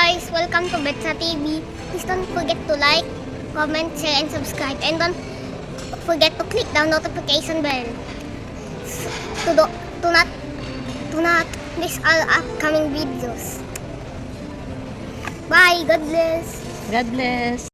guys, welcome to Betsa TV. Please don't forget to like, comment, share, and subscribe. And don't forget to click the notification bell to, do, to not miss our upcoming videos. Bye, God bless. God bless.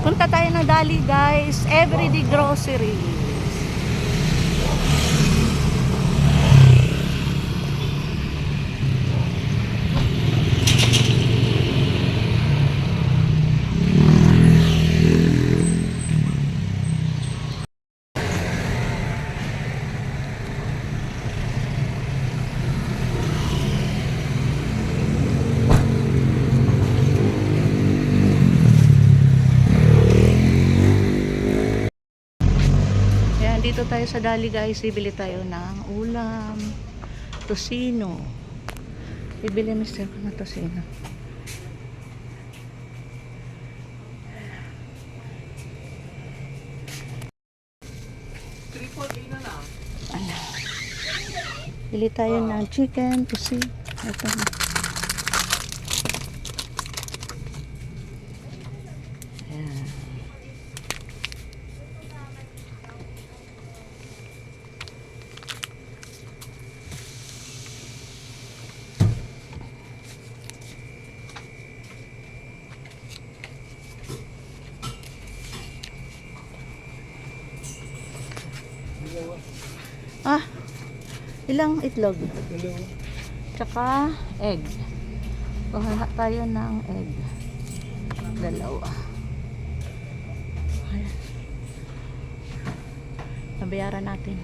Punta tayo ng Dali guys, everyday grocery. Dito tayo sa Dali guys, bibili tayo ng ulam, tosino. Bibili mister ko na tosino. Ano? Bili tayo ng chicken, tosino. Ito na. Ah, ilang itlog? Tsaka egg. Kuha tayo ng egg. Dalawa. Ayan. Nabayaran natin.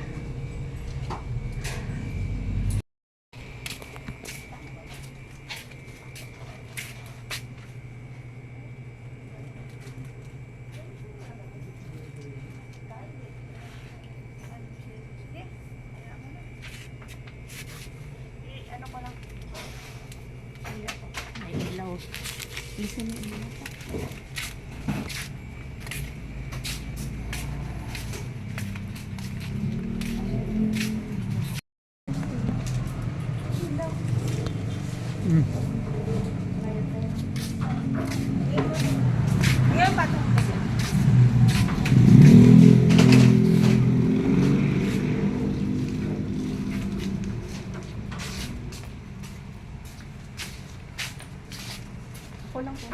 Listen mo yun. Ako lang po.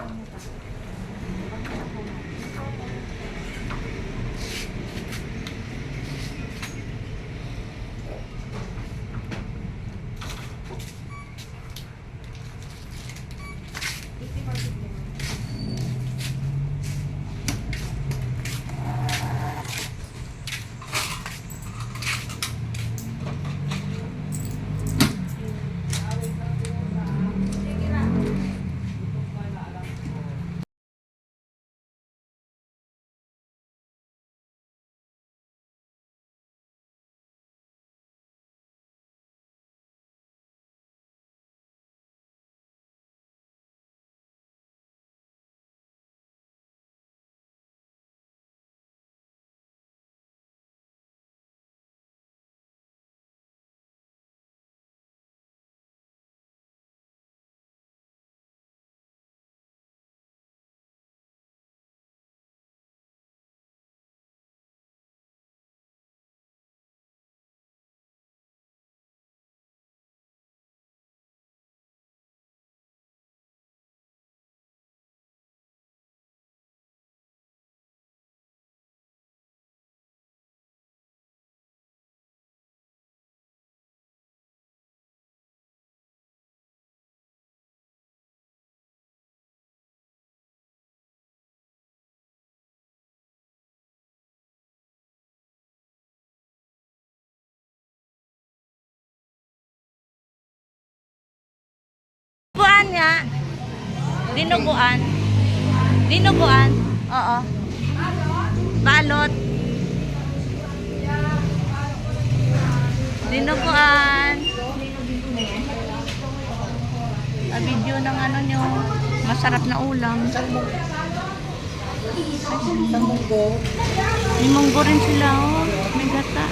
Dinuguan nga. Dinuguan. Dinuguan. Oo. Balot. Dinuguan. Video ng ano nyo. Masarap na ulam. May munggo rin sila, oh. May gata.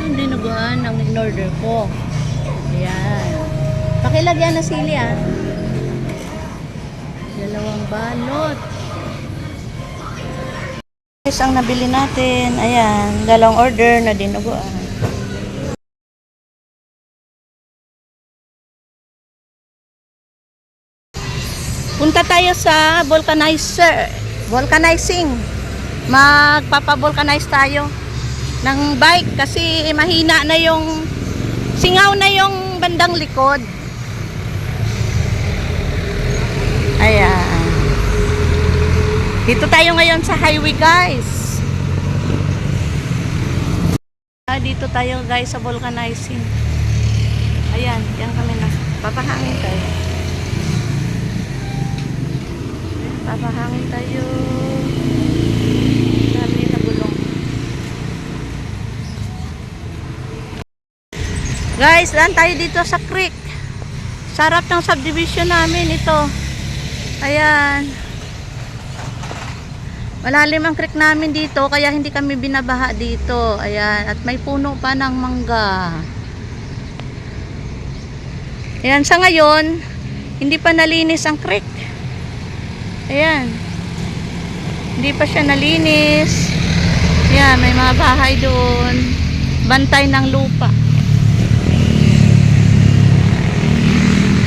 Yung dinuguan ang in-order ko. Ayan. Pakilagyan na sili, ah. Dalawang balot. Guys, ang nabili natin. Ayan. Dalawang order na dinuguan. Punta tayo sa vulcanizing. Magpapa-vulcanize tayo ng bike kasi mahina na yung singaw na yung bandang likod. Ayan. Dito tayo ngayon sa highway, guys. Dito tayo, guys, sa vulcanizing. Ayan, yan kami na. Papahangin tayo. Papahangin tayo. Dami na gulong. Guys, daan tayo dito sa creek. Sarap ng subdivision namin ito. Ayan. Malalim ang creek namin dito kaya hindi kami binabaha dito. Ayan, at may puno pa ng mangga. Ayan, sa ngayon hindi pa nalinis ang creek. Ayan. Hindi pa siya nalinis. Ayan, may mga bahay doon. Bantay ng lupa.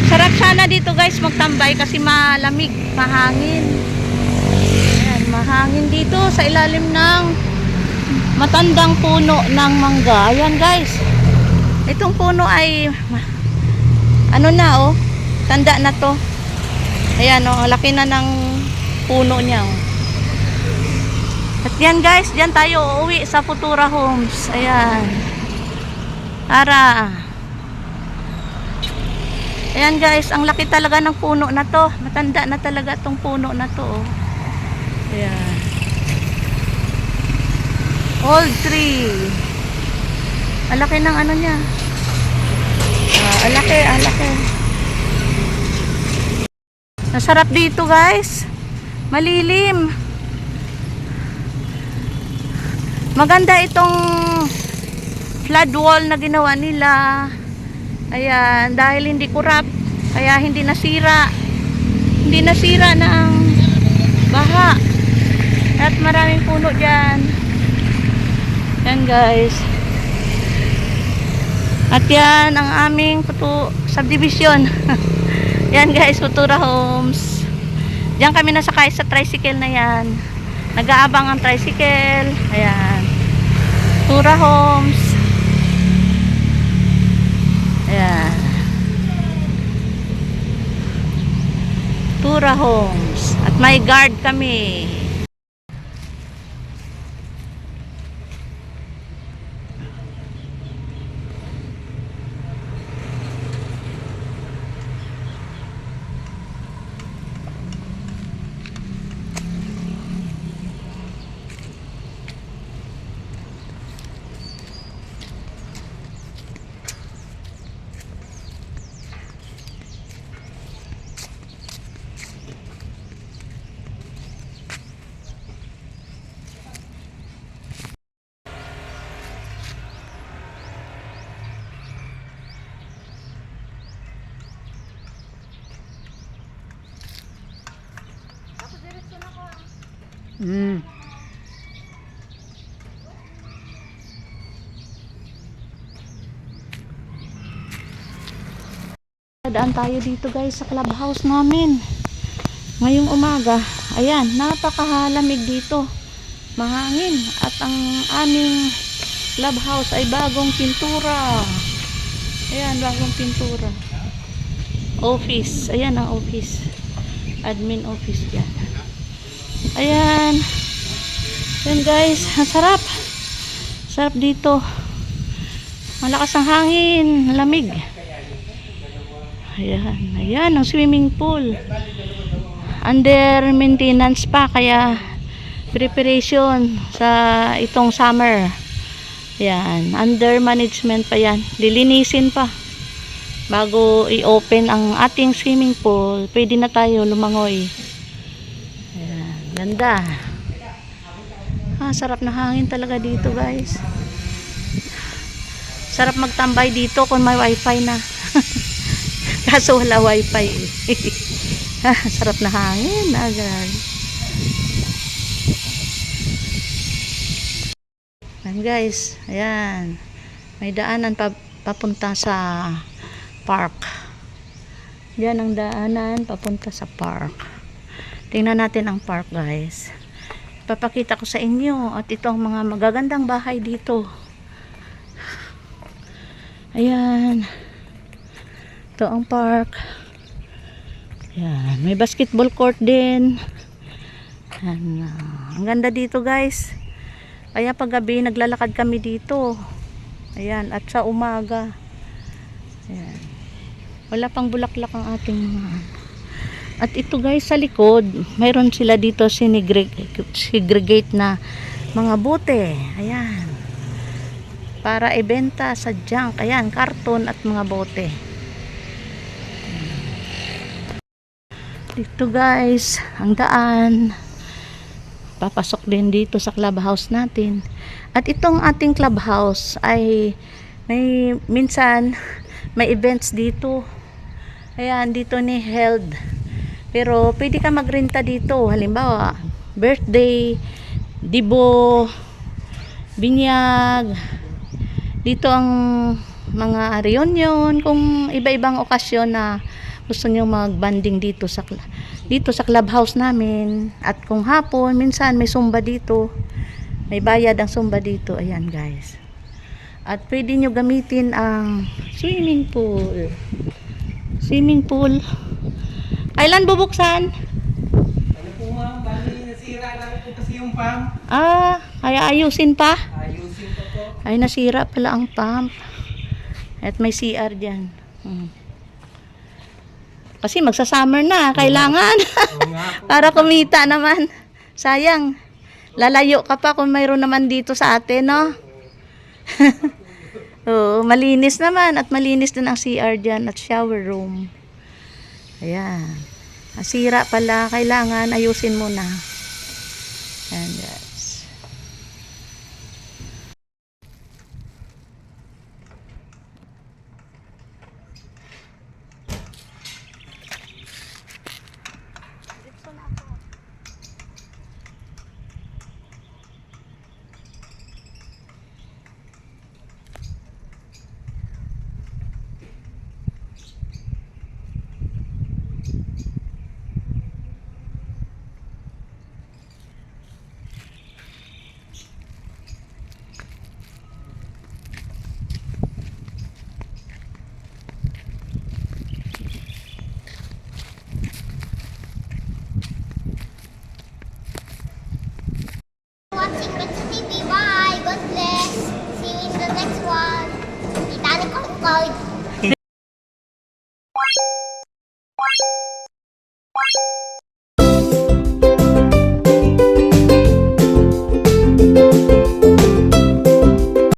Sarap sana dito, guys, magtambay kasi malamig, mahangin. Ayan, mahangin dito sa ilalim ng matandang puno ng mangga. Ayan, guys. Itong puno ay ano na oh, tanda na to. Ayan oh, laki na ng puno niya oh. At yan guys, diyan tayo uuwi sa Futura Homes. Ayan. Tara. Ayan guys, ang laki talaga ng puno na to. Matanda na talaga tong puno na to oh. Ayan. Old tree. Ang laki ng ano niya. Ang laki, ang laki. Masarap dito guys. Malilim. Maganda itong flood wall na ginawa nila. Ayan, dahil hindi kurap, kaya hindi nasira. Hindi nasira ng baha. At maraming puno dyan. Yan guys. At yan ang aming subdivision. Yan guys, Futura Homes. Diyan kami nasakay sa tricycle na yan. Nag-aabang ang tricycle. Ayan. Futura Homes. Ayan. Futura Homes. At may guard kami. Daan tayo dito guys sa clubhouse namin. Ngayong umaga. Ayan, napakahalamig dito. Mahangin. At ang aming clubhouse ay bagong pintura. Ayan, bagong pintura. Office. Ayan ang office. Admin office yan. Ayan. Ayan guys, ang sarap. Sarap dito. Malakas ang hangin, lamig. Ayan, ayan ang swimming pool. Under maintenance pa, kaya preparation sa itong summer. Ayan, under management pa yan. Lilinisin pa. Bago i-open ang ating swimming pool, pwede na tayo lumangoy. Ayan, ganda. Sarap na hangin talaga dito guys. Sarap magtambay dito kung may wifi na. Kaso wala wifi eh. Sarap na hangin agad. Ayan guys, ayan. May daanan papunta sa park. Diyan ang daanan papunta sa park. Tingnan natin ang park guys. Papakita ko sa inyo at ito ang mga magagandang bahay dito. Ayan. Ito ang park. Ayan. May basketball court din. Ayan. Ang ganda dito guys. Kaya paggabi naglalakad kami dito. Ayan. At sa umaga. Ayan. Wala pang bulaklak ang ating mga. At ito guys sa likod. Mayroon sila dito segregate na mga bote. Ayan. Para ibenta sa junk. Ayan. Karton at mga bote. Dito guys, ang daan. Papasok din dito sa clubhouse natin. At itong ating clubhouse ay minsan may events dito. Ayan, dito ni held. Pero pwede ka magrenta dito. Halimbawa, birthday, dibo, binyag. Dito ang mga reunion, kung iba-ibang okasyon na gusto nyo mag-banding dito sa clubhouse namin. At kung hapon, minsan may sumba dito. May bayad ang sumba dito. Ayan guys. At pwede nyo gamitin ang swimming pool. Swimming pool. Kailan bubuksan? Ano po ma'am, bali nasira lang po kasi yung pump. Kaya ayusin pa? Ayusin ko po. Ay, nasira pala ang pump. At may CR dyan. Kasi magsa-summer na, kailangan. Oo nga po. Para kumita naman. Sayang. Lalayo ka pa kung mayroon naman dito sa atin, no? Oo, malinis naman. At malinis din ang CR dyan at shower room. Ayan. Nasira pala, kailangan ayusin mo na. Ayan.